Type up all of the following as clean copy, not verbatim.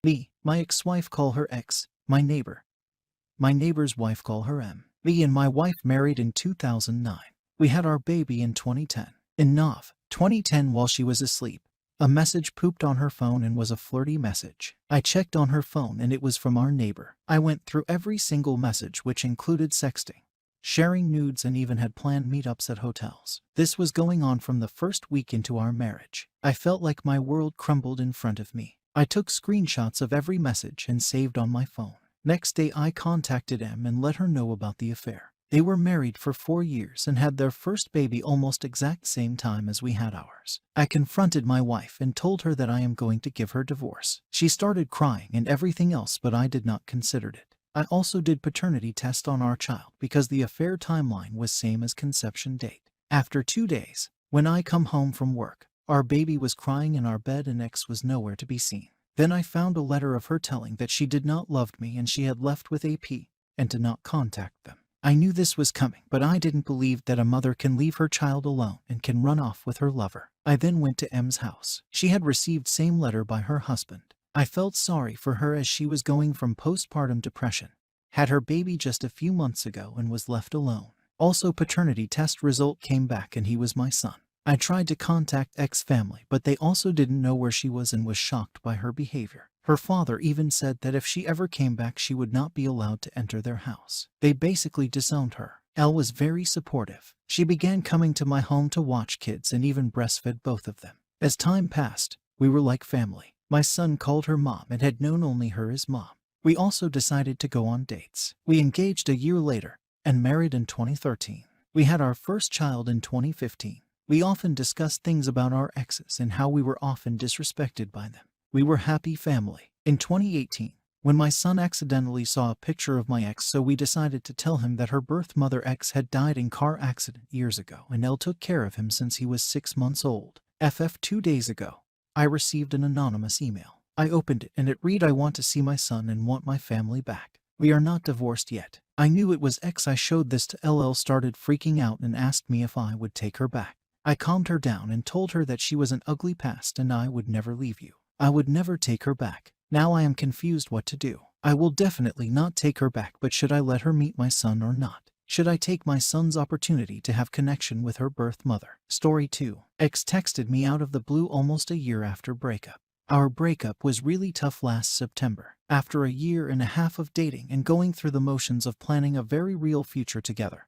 Me, my ex-wife call her X, my neighbor. My neighbor's wife call her M. Me and my wife married in 2009. We had our baby in 2010. In 2010 while she was asleep, a message pooped on her phone and was a flirty message. I checked on her phone and it was from our neighbor. I went through every single message, which included sexting, sharing nudes, and even had planned meetups at hotels. This was going on from the first week into our marriage. I felt like my world crumbled in front of me. I took screenshots of every message and saved on my phone. Next day I contacted M and let her know about the affair. They were married for 4 years and had their first baby almost exact same time as we had ours. I confronted my wife and told her that I am going to give her divorce. She started crying and everything else, but I did not consider it. I also did paternity test on our child because the affair timeline was same as conception date. After 2 days, when I come home from work, our baby was crying in our bed and X was nowhere to be seen. Then I found a letter of her telling that she did not love me and she had left with AP and to not contact them. I knew this was coming, but I didn't believe that a mother can leave her child alone and can run off with her lover. I then went to M's house. She had received same letter by her husband. I felt sorry for her as she was going from postpartum depression, had her baby just a few months ago and was left alone. Also, paternity test result came back and he was my son. I tried to contact X family, but they also didn't know where she was and was shocked by her behavior. Her father even said that if she ever came back she would not be allowed to enter their house. They basically disowned her. Elle was very supportive. She began coming to my home to watch kids and even breastfed both of them. As time passed, we were like family. My son called her mom and had known only her as mom. We also decided to go on dates. We engaged a year later and married in 2013. We had our first child in 2015. We often discussed things about our exes and how we were often disrespected by them. We were happy family. In 2018, when my son accidentally saw a picture of my ex, so we decided to tell him that her birth mother X had died in car accident years ago and Elle took care of him since he was 6 months old. 2 days ago, I received an anonymous email. I opened it and it read, "I want to see my son and want my family back. We are not divorced yet." I knew it was X. I showed this to Elle started freaking out and asked me if I would take her back. I calmed her down and told her that she was an ugly past and I would never leave you. I would never take her back. Now I am confused what to do. I will definitely not take her back, but should I let her meet my son or not? Should I take my son's opportunity to have connection with her birth mother? Story 2. X texted me out of the blue almost a year after breakup. Our breakup was really tough last September. After a year and a half of dating and going through the motions of planning a very real future together,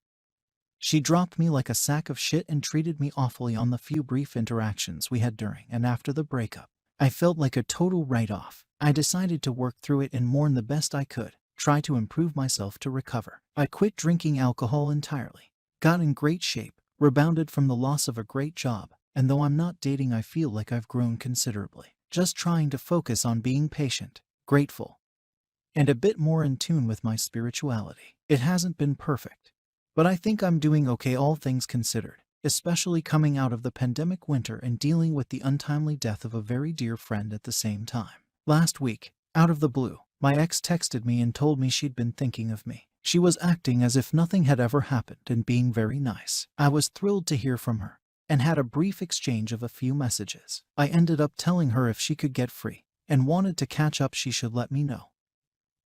she dropped me like a sack of shit and treated me awfully on the few brief interactions we had during and after the breakup. I felt like a total write-off. I decided to work through it and mourn the best I could, try to improve myself to recover. I quit drinking alcohol entirely, got in great shape, rebounded from the loss of a great job, and though I'm not dating, I feel like I've grown considerably. Just trying to focus on being patient, grateful, and a bit more in tune with my spirituality. It hasn't been perfect, but I think I'm doing okay all things considered, especially coming out of the pandemic winter and dealing with the untimely death of a very dear friend at the same time. Last week, out of the blue, my ex texted me and told me she'd been thinking of me. She was acting as if nothing had ever happened and being very nice. I was thrilled to hear from her and had a brief exchange of a few messages. I ended up telling her if she could get free and wanted to catch up, she should let me know.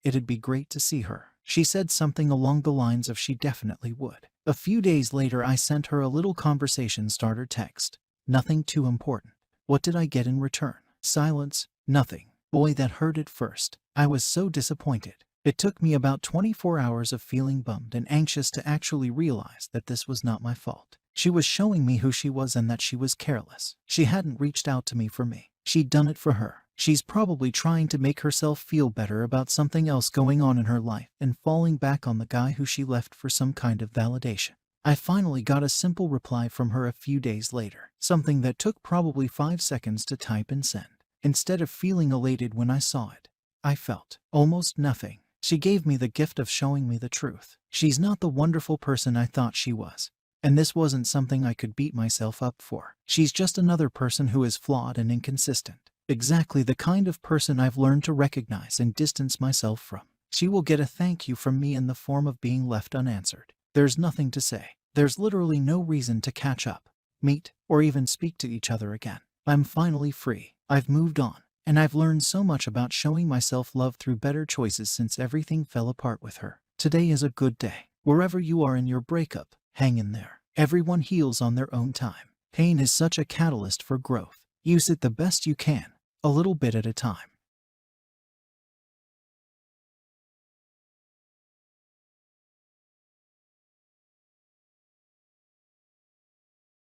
It'd be great to see her. She said something along the lines of she definitely would. A few days later I sent her a little conversation starter text. Nothing too important. What did I get in return? Silence. Nothing. Boy, that hurt at first. I was so disappointed. It took me about 24 hours of feeling bummed and anxious to actually realize that this was not my fault. She was showing me who she was and that she was careless. She hadn't reached out to me for me. She'd done it for her. She's probably trying to make herself feel better about something else going on in her life and falling back on the guy who she left for some kind of validation. I finally got a simple reply from her a few days later, something that took probably 5 seconds to type and send. Instead of feeling elated when I saw it, I felt almost nothing. She gave me the gift of showing me the truth. She's not the wonderful person I thought she was, and this wasn't something I could beat myself up for. She's just another person who is flawed and inconsistent. Exactly the kind of person I've learned to recognize and distance myself from. She will get a thank you from me in the form of being left unanswered. There's nothing to say. There's literally no reason to catch up, meet, or even speak to each other again. I'm finally free. I've moved on. And I've learned so much about showing myself love through better choices since everything fell apart with her. Today is a good day. Wherever you are in your breakup, hang in there. Everyone heals on their own time. Pain is such a catalyst for growth. Use it the best you can, a little bit at a time.